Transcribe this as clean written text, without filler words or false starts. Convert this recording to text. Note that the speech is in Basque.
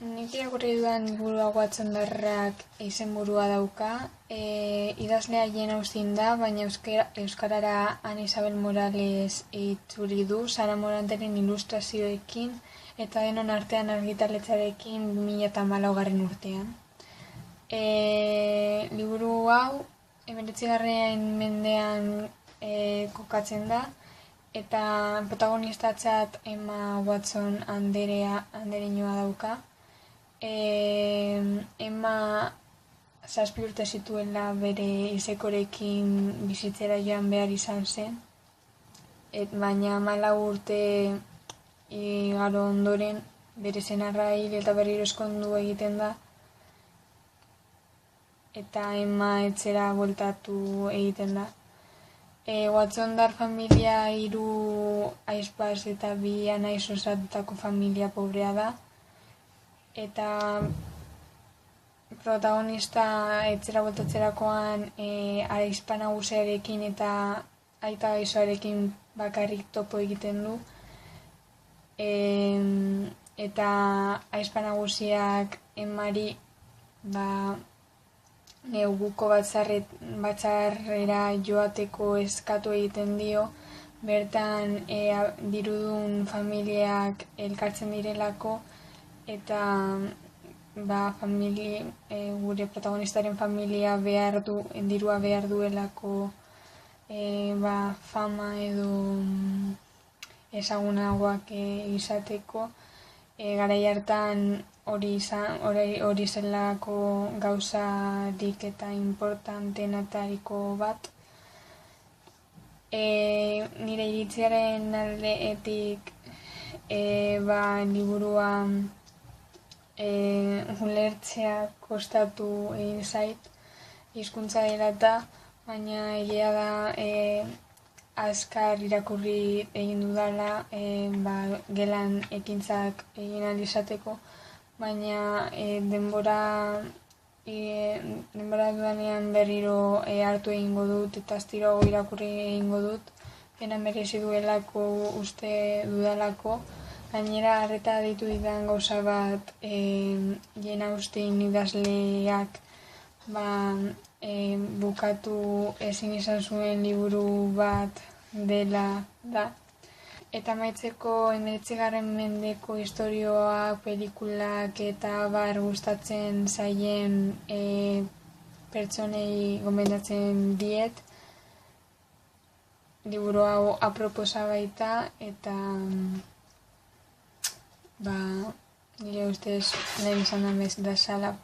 Nik irakurri dudan liburua Guatzondarrak izenburua dauka. Idazlea Jane Austen da, baina euskarara Ana Isabel Morales itzuli du, Sara Moranteren ilustrazioekin eta denon artean argitaletxarekin 2014 urtean. Liburu hau 19. mendean kokatzen da, eta protagonistatzat Emma Watson andereñoa dauka. Emma 7 urte zituela bere izekorekin bizitzera joan behar izan zen, baina 14 urte igaro ondoren bere senarra hil eta berriro ezkondu egiten da, eta Emma etxera bueltatu egiten da. Watsondar familia 3 ahizpaz eta 2 anaiz osatutako familia pobrea da, eta protagonista etxera bueltatzerakoan ahizpa nagusiarekin eta aita gaixoarekin bakarrik topo egiten du, eta ahizpa nagusiak Emmari neguko batzarrera joateko eskatu egiten dio, bertan dirudun familiak elkartzen direlako, eta gure protagonistaren familia dirua behar duelako fama edo ezagunagoak izateko. Garai hartan hori zelako gauzarik eta importanteenetariko bat. Nire iritziaren aldeetik liburua ulertzea kostatu egin zait, hizkuntza dela eta, baina egia da azkar irakurri egin dudala, gelan ekintzak egin ahal izateko, baina denbora dudanean berriro hartu egingo dut eta astiro irakurri egingo dut, pena merezi duelako uste dudalako. Gainera, harreta deitu didan gauza bat Jane Austen idazleak bukatu ezin izan zuen liburu bat dela da. Eta amaitzeko 19. mendeko istorioak, pelikulak eta gustatzen zaien pertsonei gomendatzen diet. Liburu hau aproposa baita, eta nire ustez lehen izan da bezala